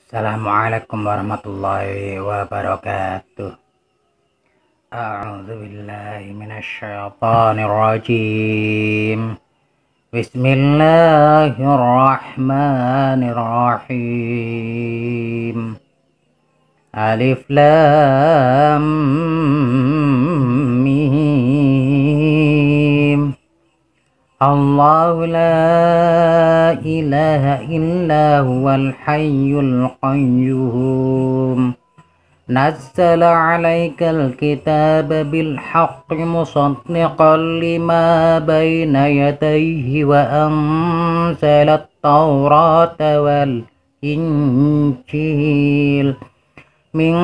Assalamualaikum warahmatullahi wabarakatuh. A'udzu billahi minasyaitonir rajim. Bismillahirrahmanirrahim. Alif lam mim. Allahu la ilaha illa huwal hayyul qayyum. Nazzala 'alaikal kitaba bil haqqi musaddiqan lima baina yadayhi wa anzalat tawrata wal injil min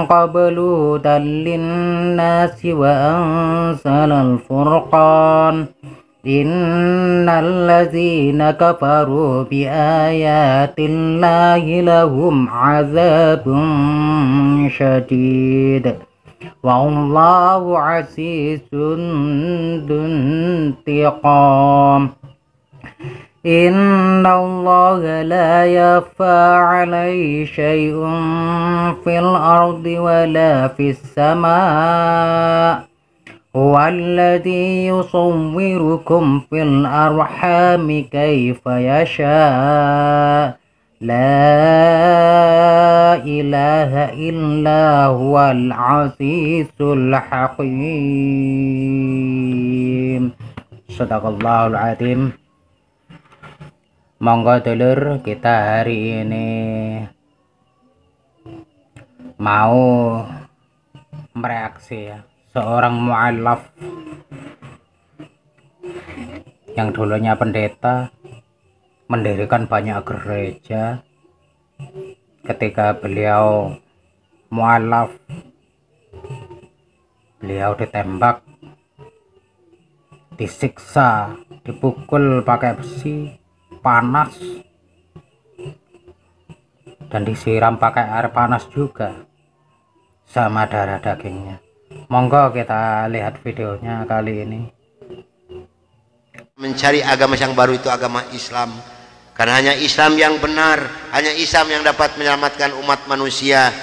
qablu hudan linnasi wa anzalal furqan. Innal ladzina kafaru bi ayatillahi lahum azabun syadid wallahu azizun dzuntiqam. Innallaha la yakhfa 'alaihi syai'un fil ardi wala fis samaa. Huwallazi yusawwirukum fil arhami kaifa yasha. La ilaha illa huwal azizul hakim. Shadaqallahul azim. Monggo dulur, kita hari ini mau mereaksi ya seorang mu'allaf yang dulunya pendeta, mendirikan banyak gereja. Ketika beliau mu'allaf, beliau ditembak, disiksa, dipukul pakai besi panas, dan disiram pakai air panas juga sama darah dagingnya. Monggo kita lihat videonya kali ini. Mencari agama yang baru itu agama Islam, karena hanya Islam yang benar, hanya Islam yang dapat menyelamatkan umat manusia.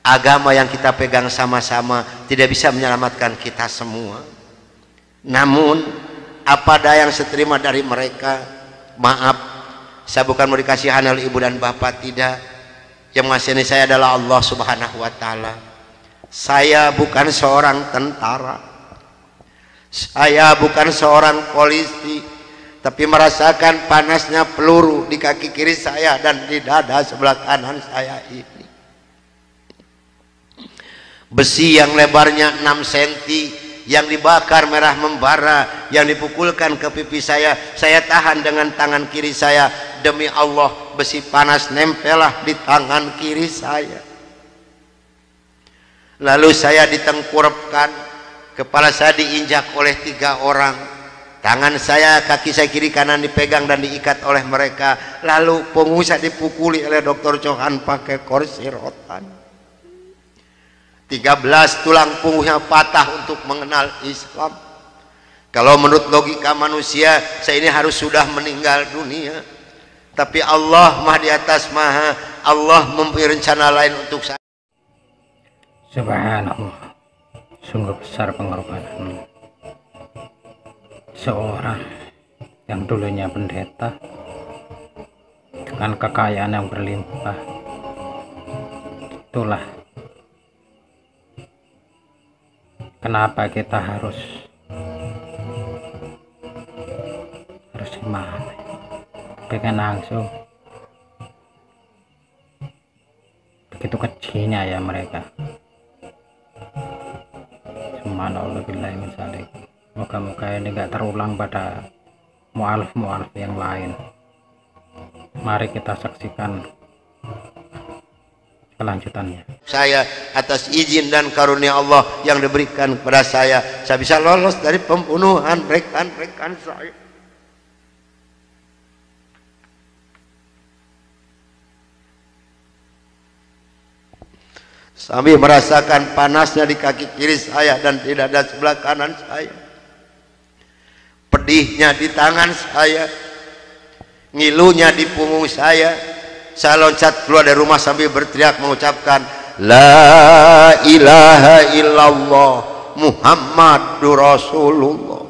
Agama yang kita pegang sama-sama tidak bisa menyelamatkan kita semua. Namun apa daya yang saya terima dari mereka, maaf, saya bukan mau dikasihan oleh ibu dan bapak, tidak. Yang mengasihani saya adalah Allah Subhanahu wa Ta'ala. Saya bukan seorang tentara, saya bukan seorang polisi, tapi merasakan panasnya peluru di kaki kiri saya dan di dada sebelah kanan saya ini. Besi yang lebarnya 6 cm yang dibakar merah membara, yang dipukulkan ke pipi saya tahan dengan tangan kiri saya. Demi Allah, besi panas nempelah di tangan kiri saya. Lalu saya ditengkurapkan, kepala saya diinjak oleh 3 orang, tangan saya, kaki saya kiri kanan dipegang dan diikat oleh mereka. Lalu punggung saya dipukuli oleh Dr. Johan pakai kursi rotan. 13 tulang punggungnya patah untuk mengenal Islam. Kalau menurut logika manusia, saya ini harus sudah meninggal dunia, tapi Allah Maha di atas Maha, Allah mempunyai rencana lain untuk saya. Subhanallah, sungguh besar pengorbanan seorang yang dulunya pendeta dengan kekayaan yang berlimpah. Itulah kenapa kita harus gimana, pengen langsung begitu kecilnya ya mereka. Subhanallah, moga-moga ini gak terulang pada mu'alaf yang lain. Mari kita saksikan kelanjutannya. Saya atas izin dan karunia Allah yang diberikan kepada saya bisa lolos dari pembunuhan rekan-rekan saya. Sambil merasakan panasnya di kaki kiri saya dan di dada sebelah kanan saya, pedihnya di tangan saya, ngilunya di punggung saya saya loncat keluar dari rumah sambil berteriak mengucapkan la ilaha illallah Muhammadur Rasulullah.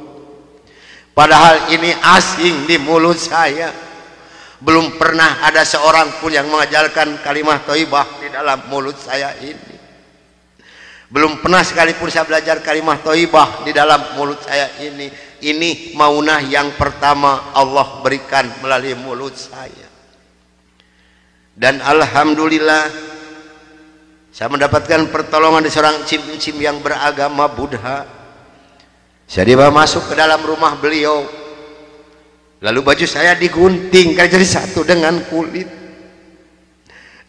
Padahal ini asing di mulut saya. Belum pernah ada seorang pun yang mengajarkan kalimat thayyibah di dalam mulut saya ini. Belum pernah sekalipun saya belajar kalimat thayyibah di dalam mulut saya ini. Ini maunah yang pertama Allah berikan melalui mulut saya. Dan alhamdulillah saya mendapatkan pertolongan dari seorang cim-cim yang beragama Buddha. Saya dibawa masuk ke dalam rumah beliau. Lalu baju saya digunting karena jadi satu dengan kulit.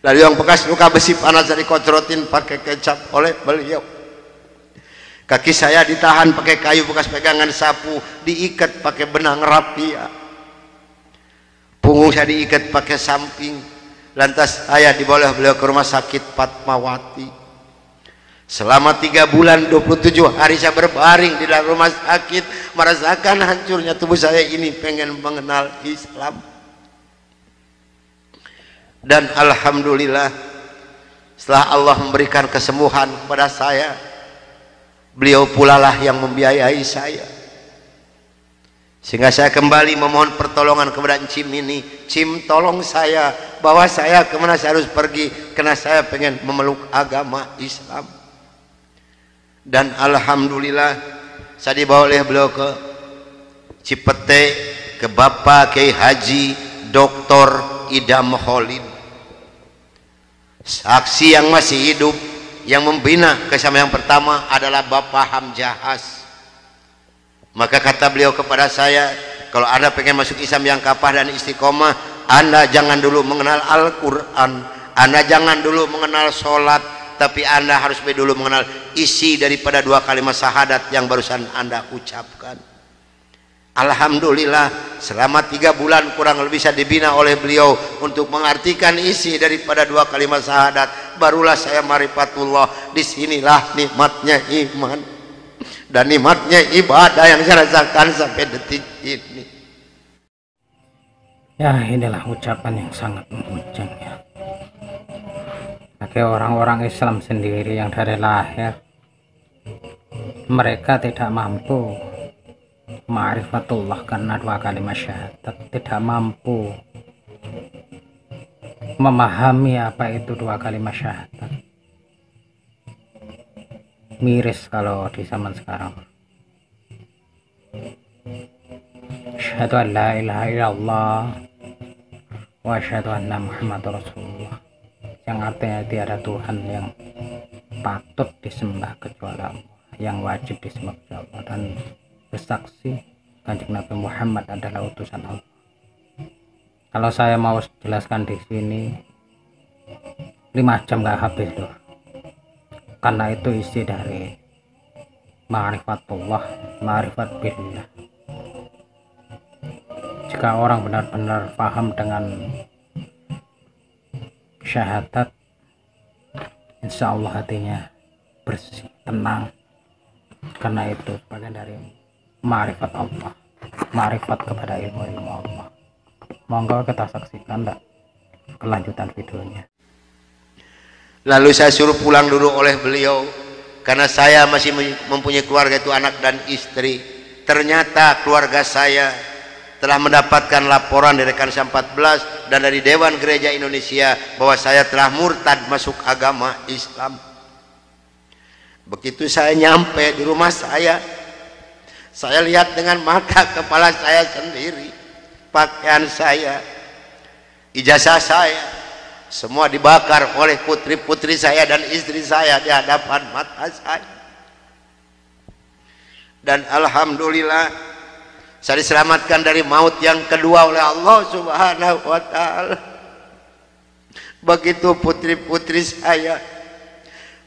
Lalu yang bekas luka besi panas saya dikocrotin pakai kecap oleh beliau. Kaki saya ditahan pakai kayu bekas pegangan sapu, diikat pakai benang rapia. Punggung saya diikat pakai samping. Lantas saya dibawa beliau ke rumah sakit Fatmawati. Selama 3 bulan 27 hari saya berbaring di dalam rumah sakit, merasakan hancurnya tubuh saya ini, pengen mengenal Islam. Dan alhamdulillah setelah Allah memberikan kesembuhan kepada saya, beliau pula lah yang membiayai saya, sehingga saya kembali memohon pertolongan kepada Cim ini. Cim, tolong saya, bawa saya kemana saya harus pergi, karena saya pengen memeluk agama Islam. Dan alhamdulillah saya dibawa oleh beliau ke Cipete, ke Bapak Kiai Haji Dr. Idam Khalid, saksi yang masih hidup, yang membina kesama. Yang pertama adalah Bapak Hamjahas. Maka kata beliau kepada saya, kalau Anda pengen masuk Islam yang kafah dan istiqomah, Anda jangan dulu mengenal Al-Quran, Anda jangan dulu mengenal sholat, tapi Anda harus dulu mengenal isi daripada 2 kalimat syahadat yang barusan Anda ucapkan. Alhamdulillah selama 3 bulan kurang lebih saya dibina oleh beliau untuk mengartikan isi daripada 2 kalimat syahadat. Barulah saya marifatullah. Disinilah nikmatnya iman dan nikmatnya ibadah yang saya rasakan sampai detik ini. Ya, inilah ucapan yang sangat memuncang ya. Bagi orang-orang Islam sendiri yang dari lahir mereka tidak mampu ma'rifatullah karena 2 kalimat syahadat, tidak mampu memahami apa itu 2 kalimat syahadat. Miris kalau di zaman sekarang. Asyhadu an la ilaha illallah wa asyhadu anna Muhammadar Rasulullah, yang artinya tiada Tuhan yang patut disembah kecuali Allah, yang wajib disembah kecuali Allah, dan bersaksi Kanjeng Nabi Muhammad adalah utusan Allah. Kalau saya mau jelaskan di sini 5 jam gak habis loh, karena itu isi dari ma'rifatullah, ma'rifat billah. Jika orang benar-benar paham dengan syahadat, insya Allah hatinya bersih, tenang, karena itu bagian dari ma'rifat Allah, ma'rifat kepada ilmu-ilmu Allah. Monggo kita saksikan kelanjutan videonya. Lalu saya suruh pulang dulu oleh beliau karena saya masih mempunyai keluarga, itu anak dan istri. Ternyata keluarga saya telah mendapatkan laporan dari Kansa 14 dan dari Dewan Gereja Indonesia bahwa saya telah murtad masuk agama Islam. Begitu saya nyampe di rumah saya lihat dengan mata kepala saya sendiri, pakaian saya, ijazah saya, semua dibakar oleh putri-putri saya dan istri saya di hadapan mata saya. Dan alhamdulillah saya diselamatkan dari maut yang kedua oleh Allah Subhanahu wa ta'ala. Begitu putri-putri saya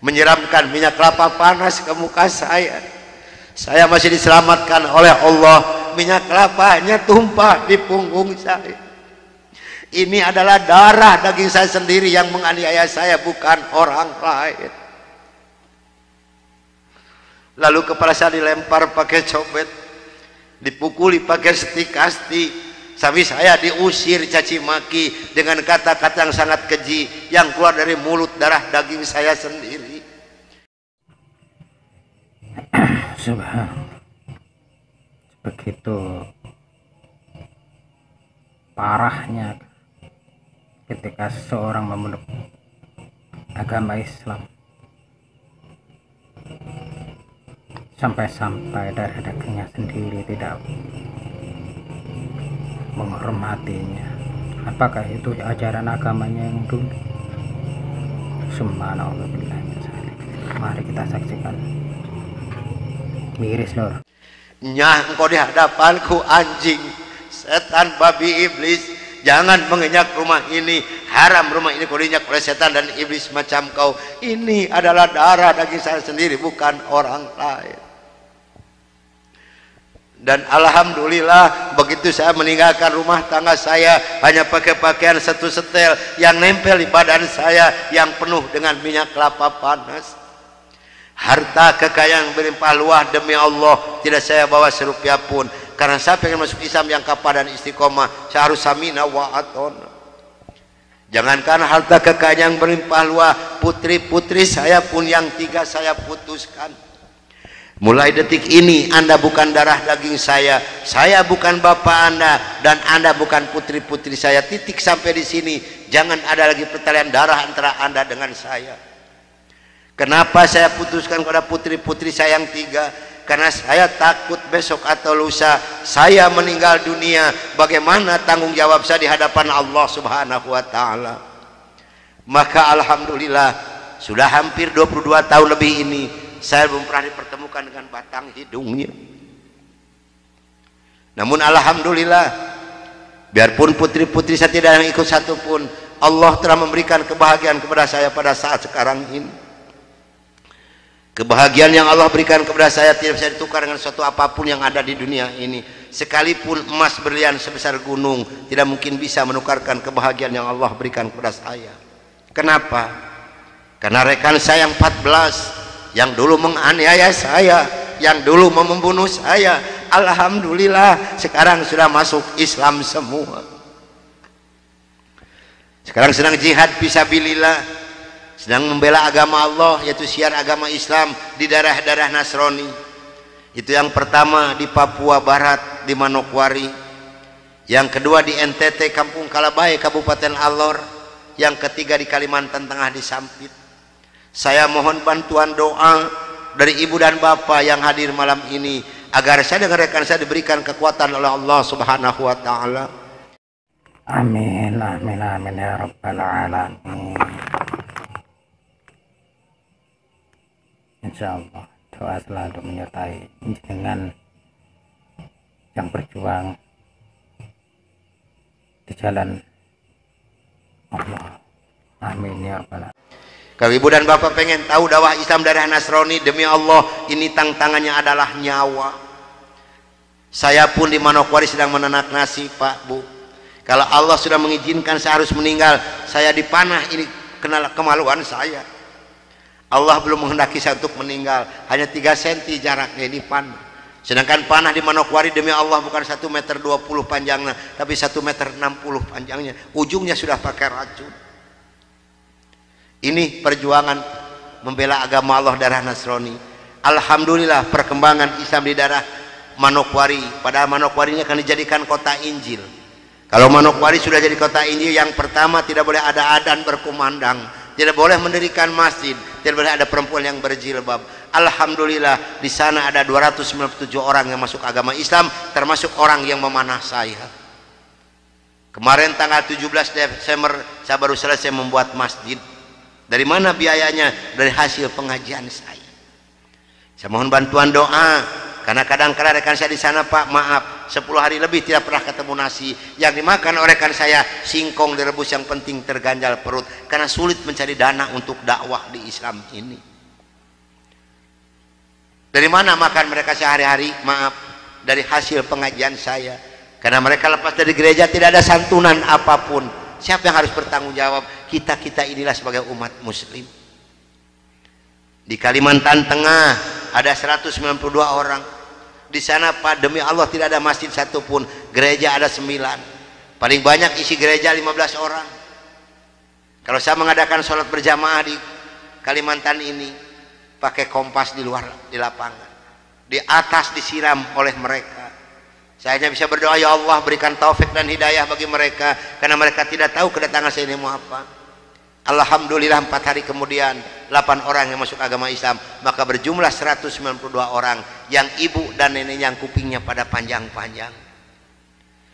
menyiramkan minyak kelapa panas ke muka saya masih diselamatkan oleh Allah. Minyak kelapanya tumpah di punggung saya. Ini adalah darah daging saya sendiri yang menganiaya saya, bukan orang lain. Lalu kepala saya dilempar pakai cobek, dipukuli pakai setik kasti, Sampai saya diusir caci maki dengan kata-kata yang sangat keji yang keluar dari mulut darah daging saya sendiri. Subhanallah. Begitu parahnya ketika seorang memeluk agama Islam, sampai-sampai darah dagingnya sendiri tidak menghormatinya. Apakah itu ajaran agamanya yang dulu? Subhanallah. Mari kita saksikan. Miris lor. Nyah engkau di hadapanku anjing, setan, babi, iblis. Jangan menginjak rumah ini, haram rumah ini kau diinjak oleh setan dan iblis macam kau. Ini adalah darah daging saya sendiri, bukan orang lain. Dan alhamdulillah begitu saya meninggalkan rumah tangga saya, hanya pakai pakaian satu setel yang nempel di badan saya yang penuh dengan minyak kelapa panas. Harta kekayaan berlimpah luah demi Allah tidak saya bawa serupiah pun, karena saya pengen masuk Islam yang kapal dan istiqomah. Saya harus samina wa atona. Jangankan harta kekayaan yang berlimpah luah, putri-putri saya pun yang 3 saya putuskan. Mulai detik ini Anda bukan darah daging saya bukan bapak Anda, dan Anda bukan putri-putri saya. Titik sampai di sini. Jangan ada lagi pertalian darah antara Anda dengan saya. Kenapa saya putuskan kepada putri-putri saya yang 3? Karena saya takut besok atau lusa saya meninggal dunia, bagaimana tanggung jawab saya di hadapan Allah Subhanahu wa taala. Maka alhamdulillah sudah hampir 22 tahun lebih ini saya belum pernah dipertemukan dengan batang hidungnya. Namun alhamdulillah, biarpun putri-putri saya tidak yang ikut satu pun, Allah telah memberikan kebahagiaan kepada saya pada saat sekarang ini. Kebahagiaan yang Allah berikan kepada saya tidak bisa ditukar dengan sesuatu apapun yang ada di dunia ini. Sekalipun emas berlian sebesar gunung tidak mungkin bisa menukarkan kebahagiaan yang Allah berikan kepada saya. Kenapa? Karena rekan saya yang 14 yang dulu menganiaya saya, yang dulu membunuh saya, alhamdulillah sekarang sudah masuk Islam semua. Sekarang sedang jihad fisabilillah, sedang membela agama Allah, yaitu siar agama Islam di daerah-daerah Nasrani. Itu yang pertama di Papua Barat di Manokwari, yang kedua di NTT Kampung Kalabai Kabupaten Alor, yang ketiga di Kalimantan Tengah di Sampit. Saya mohon bantuan doa dari ibu dan bapak yang hadir malam ini agar saya dengan rekan saya diberikan kekuatan oleh Allah Subhanahu wa taala. Amin amin amin ya rabbal alamin. Insya Allah doa selalu menyertai dengan yang berjuang di jalan Allah. Amin ya rabbal alamin. Kalau ibu dan bapak pengen tahu dakwah Islam daerah Nasrani, demi Allah ini tantangannya adalah nyawa. Saya pun di Manokwari sedang menanak nasi, Pak, Bu. Kalau Allah sudah mengizinkan saya harus meninggal, saya dipanah, ini kenal kemaluan saya. Allah belum menghendaki saya untuk meninggal, hanya 3 cm jaraknya ini panah. Sedangkan panah di Manokwari demi Allah bukan 1,20 meter panjangnya, tapi 1,60 meter panjangnya. Ujungnya sudah pakai racun. Ini perjuangan membela agama Allah daerah Nasrani. Alhamdulillah perkembangan Islam di daerah Manokwari. Padahal Manokwari ini akan dijadikan kota Injil. Kalau Manokwari sudah jadi kota Injil, yang pertama tidak boleh ada adzan berkumandang, tidak boleh mendirikan masjid, tidak boleh ada perempuan yang berjilbab. Alhamdulillah di sana ada 297 orang yang masuk agama Islam, termasuk orang yang memanah saya. Kemarin tanggal 17 Desember saya baru selesai membuat masjid. Dari mana biayanya? Dari hasil pengajian saya. Saya mohon bantuan doa, karena kadang-kadang rekan saya di sana, Pak, maaf, 10 hari lebih tidak pernah ketemu nasi. Yang dimakan oleh rekan saya singkong direbus, yang penting terganjal perut, karena sulit mencari dana untuk dakwah di Islam ini. Dari mana makan mereka sehari-hari? Maaf, dari hasil pengajian saya. Karena mereka lepas dari gereja tidak ada santunan apapun. Siapa yang harus bertanggung jawab? Kita inilah sebagai umat muslim. Di Kalimantan Tengah ada 192 orang. Di sana Pak, demi Allah tidak ada masjid satupun, gereja ada 9. Paling banyak isi gereja 15 orang. Kalau saya mengadakan sholat berjamaah di Kalimantan ini, pakai kompas di luar, di lapangan, di atas disiram oleh mereka. Saya hanya bisa berdoa, ya Allah berikan taufik dan hidayah bagi mereka, karena mereka tidak tahu kedatangan saya ini mau apa. Alhamdulillah 4 hari kemudian 8 orang yang masuk agama Islam, maka berjumlah 192 orang yang ibu dan nenek yang kupingnya pada panjang-panjang.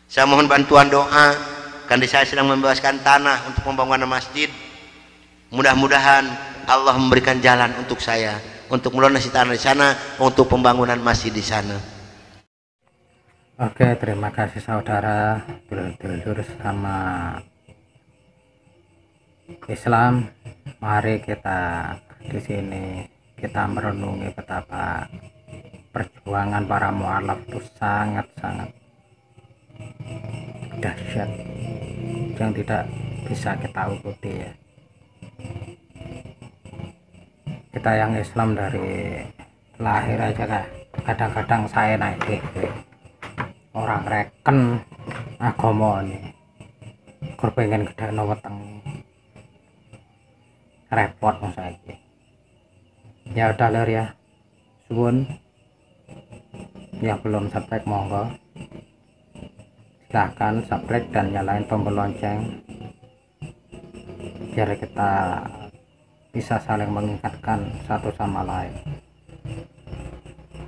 Saya mohon bantuan doa, karena saya sedang membebaskan tanah untuk pembangunan masjid. Mudah-mudahan Allah memberikan jalan untuk saya untuk melunasi tanah di sana, untuk pembangunan masjid di sana. Oke, terima kasih saudara, dulur-dulur sama Islam. Mari kita di sini kita merenungi betapa perjuangan para mualaf itu sangat-sangat dahsyat yang tidak bisa kita ikuti ya. Kita yang Islam dari lahir aja kadang-kadang saya naik TV orang reken agama nih kur pengen gedakno weteng repot saiki. Ya udah lur ya, suwun yang belum subscribe monggo silahkan subscribe dan nyalain tombol lonceng biar kita bisa saling mengingatkan satu sama lain.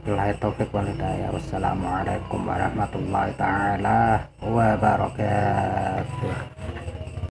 Billahi taufiq wal hidayah. Wassalamualaikum warahmatullahi taala wabarakatuh.